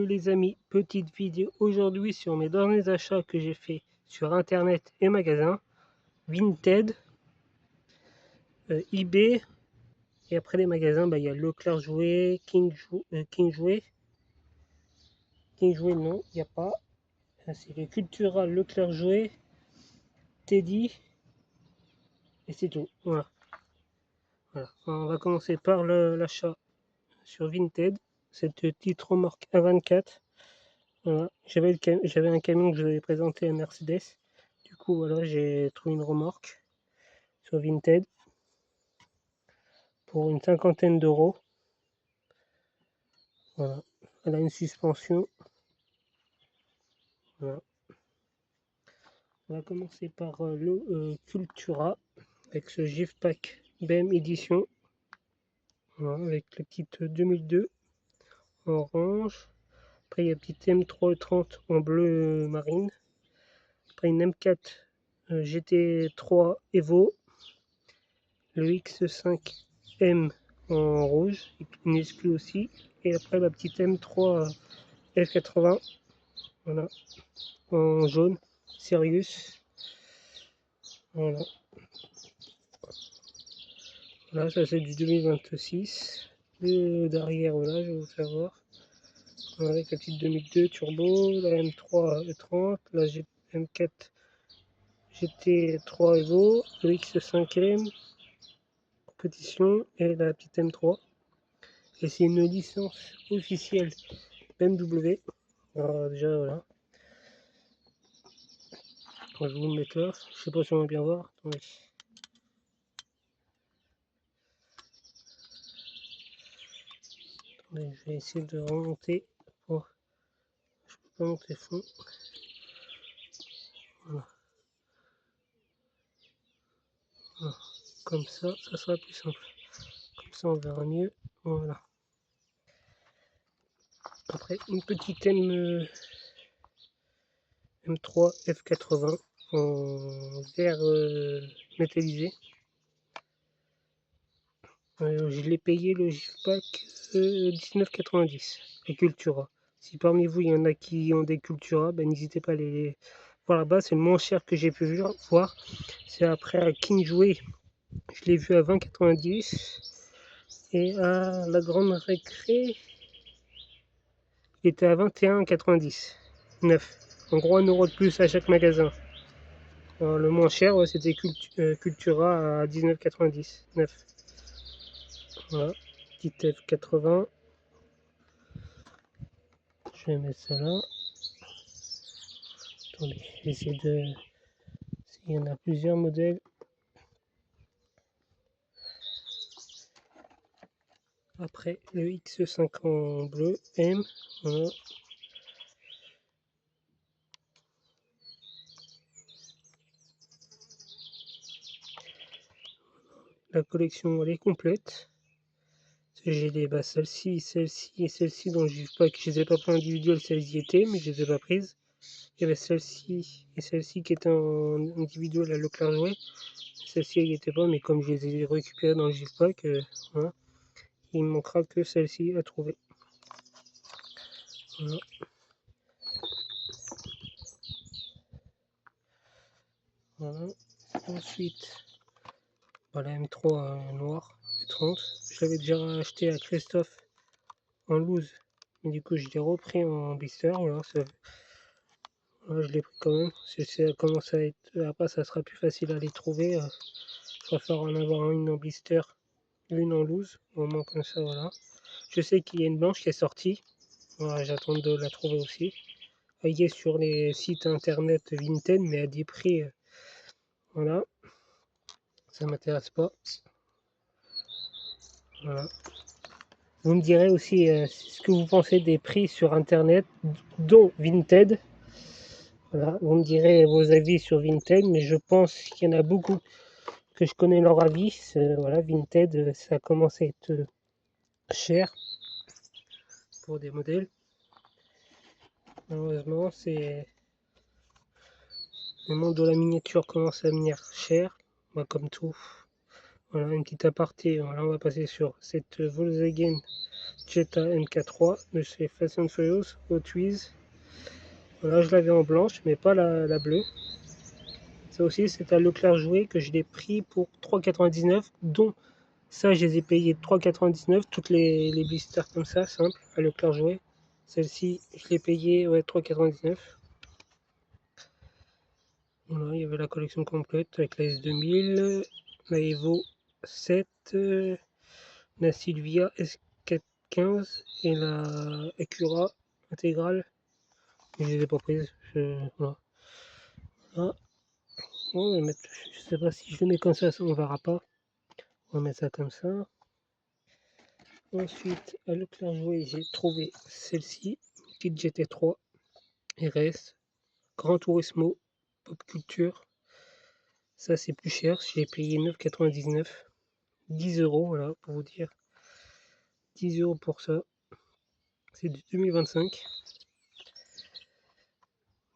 Salut les amis, petite vidéo aujourd'hui sur mes derniers achats que j'ai fait sur internet et magasin, Vinted, eBay, et après les magasins, il y a Leclerc Jouet, King Jouet non, il n'y a pas, c'est les Cultura, Leclerc Jouet, Teddy, et c'est tout, voilà. On va commencer par l'achat sur Vinted, cette petite remorque A24. Voilà. J'avais un camion que je vous avais présenté à Mercedes. Du coup, voilà, j'ai trouvé une remorque sur Vinted pour une cinquantaine d'euros. Voilà. Elle a une suspension. Voilà. On va commencer par le Cultura avec ce GIF Pack BM Edition. Voilà, avec la petite 2002 en orange. Après, il y a la petite M330 en bleu marine. Après, une M4 GT3 Evo. Le X5M en rouge, une exclue aussi. Et après, la petite M3 F80, voilà, en jaune, Sirius. Voilà. Voilà, ça c'est du 2026. Le derrière, voilà, je vais vous faire voir. Voilà, avec la petite 2002 turbo, la M3 E30, la M4 GT3 Evo, le X5M compétition et la petite M3. Et c'est une licence officielle BMW. Alors déjà voilà. Je vais vous le mettre là. Je sais pas si on va bien voir. Attendez. Attendez, je vais essayer de remonter. Oh, je peux pas monter fond. Voilà. Voilà. Comme ça sera plus simple. Comme ça on verra mieux. Voilà. Après une petite M3 F80 en vert métallisé. Je l'ai payé le GIFPAC 19,90 et Cultura. Si parmi vous il y en a qui ont des Cultura, n'hésitez pas à les voir là-bas. C'est le moins cher que j'ai pu voir. C'est après à King Jouet, je l'ai vu à 20,90 et à la Grande Récré, il était à 21,90. 9. En gros, 1 euro de plus à chaque magasin. Alors, le moins cher, ouais, c'était Cultura à 19,90. 9. Voilà, petite F80. Je vais mettre ça là. Attendez, j'essaie de... Il y en a plusieurs modèles. Après, le X5 en bleu, M. Voilà. La collection, elle est complète. J'ai des celle-ci, celle-ci et celle-ci dont je pas que je les ai pas pris individuelles, celles y étaient, mais je les ai pas prises. Il y avait celle-ci et celle-ci qui étaient en individuel à Leclerc Jouet. Celle-ci, elle n'y était pas, mais comme je les ai récupérées dans le GIF pack, voilà, il me manquera que celle-ci à trouver. Voilà. Voilà. Ensuite, voilà, M3 noir, 30. Je l'avais déjà acheté à Christophe en loose, mais du coup je l'ai repris en blister. Voilà, voilà, je l'ai pris quand même. Ça commence à être. Après, ça sera plus facile à les trouver. Je préfère en avoir une en blister, une en loose, au moins comme ça, voilà. Je sais qu'il y a une blanche qui est sortie. Voilà, j'attends de la trouver aussi. Elle est sur les sites internet Vinted, mais à des prix, voilà, ça m'intéresse pas. Voilà. Vous me direz aussi ce que vous pensez des prix sur internet, dont Vinted. Voilà, vous me direz vos avis sur Vinted, mais je pense qu'il y en a beaucoup que je connais leur avis. Voilà, Vinted, ça commence à être cher pour des modèles. Malheureusement, c'est le monde de la miniature commence à venir cher, comme tout. Voilà, une petite aparté. Voilà, on va passer sur cette Volkswagen Jetta MK3 de chez Fast and Furious, Hot Wheels. Voilà, je l'avais en blanche, mais pas la bleue. Ça aussi, c'est à Leclerc Jouet que je l'ai pris pour 3,99, dont ça, je les ai payés 3,99. Toutes les blisters comme ça, simples, à Leclerc Jouet. Celle-ci, je l'ai payée, ouais, 3,99. Voilà, il y avait la collection complète avec la S2000, la Evo 7, la Silvia S415 et la Acura intégrale. Je les ai pas prises. Voilà. Ah, on va mettre, je sais pas si je le mets comme ça, on verra pas. On va mettre ça comme ça. Ensuite, à Leclerc Jouet, j'ai trouvé celle-ci, petite GT3 RS, Grand Turismo, Pop Culture. Ça, c'est plus cher, j'ai payé 9,99. 10 €, voilà, pour vous dire. 10 € pour ça. C'est de 2025.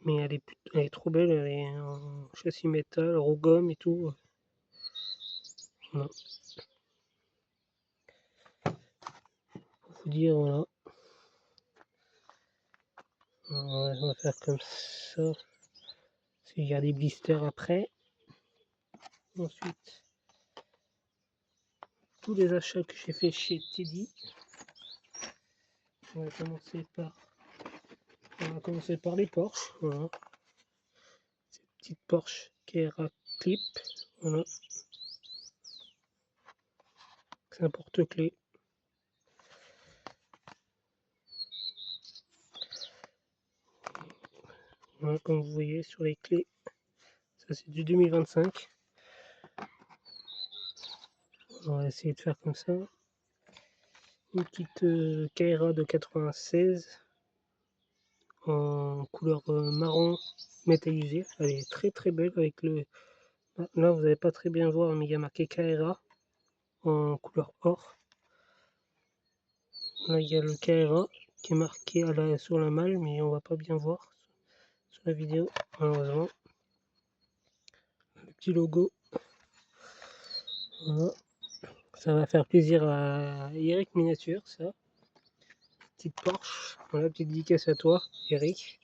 Mais elle est trop belle, elle est en châssis métal, roue gomme et tout. Voilà. Pour vous dire, voilà. On va faire comme ça. Il y a des blisters après. Ensuite, tous les achats que j'ai fait chez Teddy. On va commencer par les Porsche. Voilà. Cette petite Porsche Carrera Clip. Voilà. C'est un porte-clés. Voilà, comme vous voyez sur les clés. Ça c'est du 2025. On va essayer de faire comme ça. Une petite Carrera de 96 en couleur marron métallisé. Elle est très très belle avec le. Là vous n'allez pas très bien voir, mais il y a marqué Carrera en couleur or. Là il y a le Carrera qui est marqué sur la malle, mais on va pas bien voir sur la vidéo malheureusement. Le petit logo. Voilà. Ça va faire plaisir à Eric Miniature, ça. Petite Porsche. Voilà, petite dédicace à toi, Eric.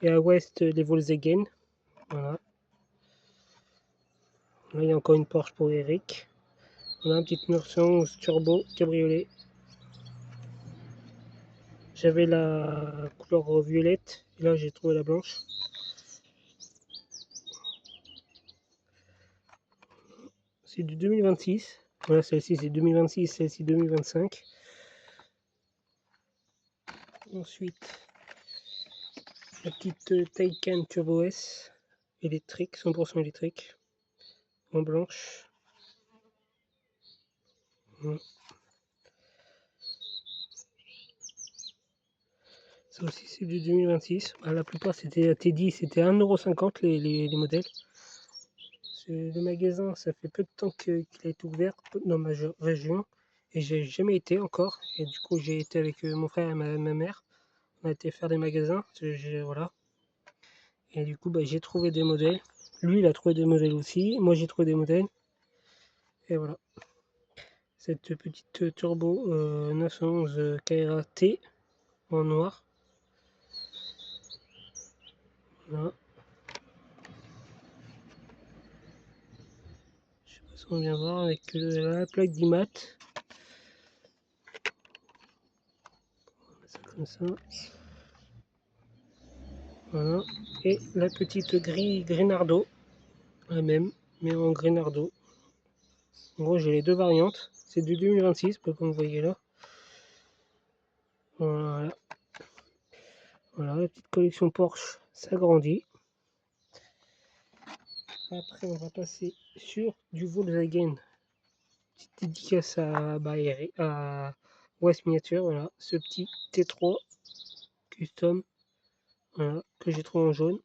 Et à West, les Volkswagen. Voilà. Là, il y a encore une Porsche pour Eric. Voilà, une petite 911 turbo cabriolet. J'avais la couleur violette. Et là, j'ai trouvé la blanche. C'est du 2026. Voilà, celle-ci, c'est 2026. Celle-ci, 2025. Ensuite, la petite Taycan Turbo S. Électrique, 100% électrique. En blanche. Voilà. Ça aussi c'est du 2026. La plupart c'était à Teddy, c'était 1,50 € les modèles. Le magasin, ça fait peu de temps qu'il a été ouvert dans ma région et j'ai jamais été encore. Et du coup j'ai été avec mon frère et ma mère. On a été faire des magasins. Voilà. Et du coup j'ai trouvé des modèles. Lui il a trouvé des modèles aussi. Moi j'ai trouvé des modèles. Et voilà. Cette petite turbo 911 Carrera T en noir. Voilà. Je sais pas si on vient voir avec la plaque d'IMAT. Ça comme ça. Voilà. Et la petite grille Grinardo. La même, mais en Grinardo. En gros, j'ai les deux variantes. C'est du 2026, comme vous voyez là. Voilà. Voilà, la petite collection Porsche s'agrandit. Après, on va passer sur du Volkswagen. Petite dédicace à West Miniature. Voilà, ce petit T3 custom, voilà, que j'ai trouvé en jaune.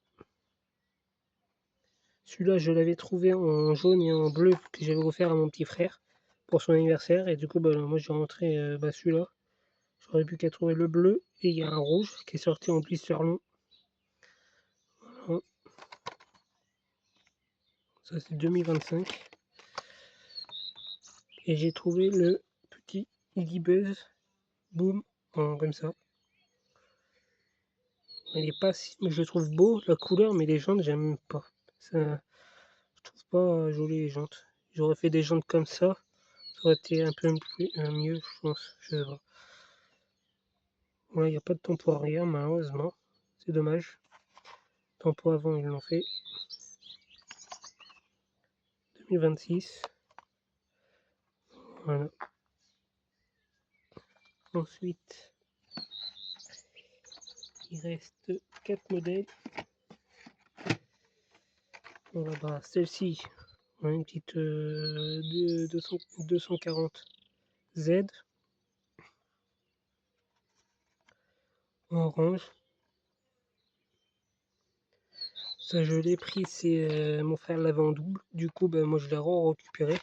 Celui-là, je l'avais trouvé en jaune et en bleu que j'avais offert à mon petit frère pour son anniversaire. Et du coup, moi, j'ai rentré celui-là. J'aurais pu qu'à trouver le bleu et il y a un rouge qui est sorti en blister long. Voilà. Ça, c'est 2025. Et j'ai trouvé le petit Iggy Buzz boum, comme ça. Il est pas si... Je trouve beau la couleur, mais les jantes, j'aime pas. Ça, je trouve pas joli les jantes. J'aurais fait des jantes comme ça aurait été un peu plus, mieux, je pense. Je sais pas. Voilà, il n'y a pas de tempo arrière, malheureusement. C'est dommage. Tempo avant, ils l'ont fait. 2026. Voilà. Ensuite, il reste 4 modèles. Voilà, bah, celle-ci, une petite 240 Z orange. Ça, je l'ai pris, c'est mon frère l'avait en double. Du coup, ben, moi, je l'ai récupéré.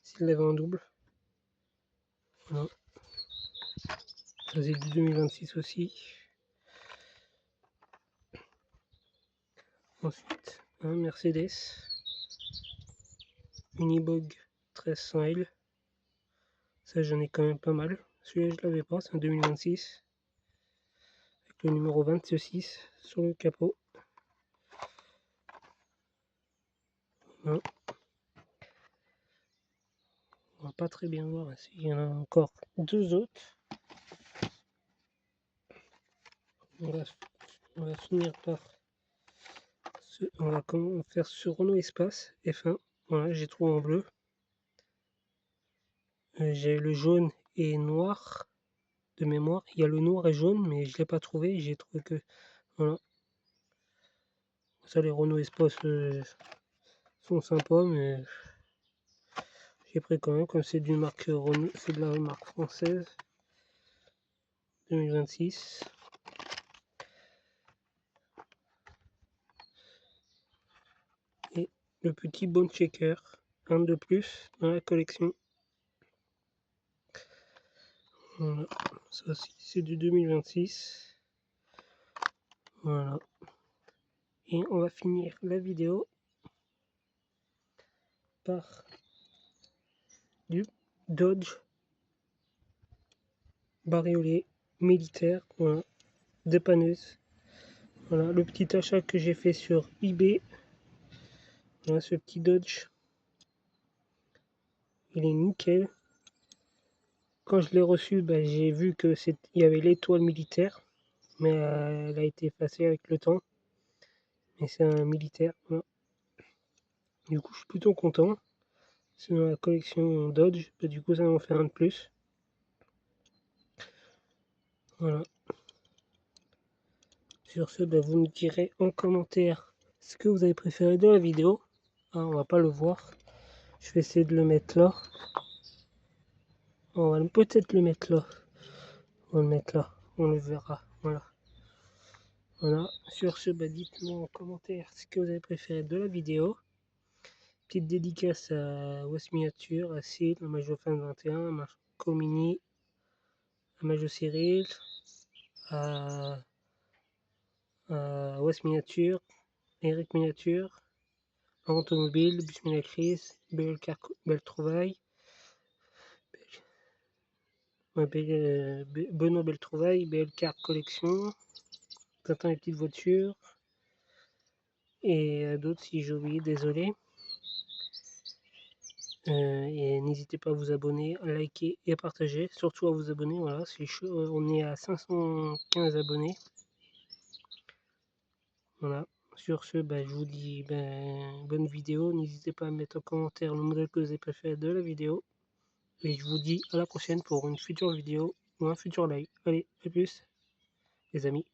S'il l'avait en double. Voilà. Ça, c'est du 2026 aussi. Ensuite, un Mercedes Unibog 1300L. Ça, j'en ai quand même pas mal. Celui-là, je l'avais pas, c'est en 2026. Avec le numéro 26 sur le capot. Voilà. On va pas très bien voir ici. Il y en a encore deux autres. On va finir par on va faire ce Renault Espace F1. Voilà, j'ai trouvé en bleu. J'ai le jaune et noir de mémoire. Il y a le noir et jaune, mais je l'ai pas trouvé. J'ai trouvé que voilà. Ça, les Renault Espace sont sympas, mais j'ai pris quand même, comme c'est d'une marque Renault, c'est de la marque française. 2026. Et le petit Bone Checker, un de plus dans la collection. Voilà, ça aussi c'est du 2026. Voilà. Et on va finir la vidéo par du Dodge bariolé militaire, voilà, dépanneuse. Voilà le petit achat que j'ai fait sur eBay. Voilà ce petit Dodge. Il est nickel. Quand je l'ai reçu, bah, j'ai vu que il y avait l'étoile militaire, mais elle a été effacée avec le temps. Mais c'est un militaire. Voilà. Du coup, je suis plutôt content. C'est dans la collection Dodge. Bah, du coup, ça va en faire un de plus. Voilà. Sur ce, bah, vous me direz en commentaire ce que vous avez préféré de la vidéo. Ah, on va pas le voir. Je vais essayer de le mettre là. On va peut-être le mettre là. On va le mettre là. On le verra. Voilà. Voilà. Sur ce, bah, dites-moi en commentaire ce que vous avez préféré de la vidéo. Petite dédicace à West Miniature, à Sid, à Majo Fan 21, à Marco Mini, à Majo Cyril, à West Miniature, Eric Miniature, Automobile, Bus Minacris, Belle Trouvaille, Benoît Belle Trouvaille, BL Collection, Tintin les petites voitures, et d'autres si j'ai oublié, désolé. Et n'hésitez pas à vous abonner, à liker et à partager, surtout à vous abonner. Voilà, c'est chaud, on est à 515 abonnés. Voilà, sur ce, bah, je vous dis bonne vidéo. N'hésitez pas à mettre en commentaire le modèle que vous avez préféré de la vidéo. Et je vous dis à la prochaine pour une future vidéo ou un futur live. Allez, à plus, les amis.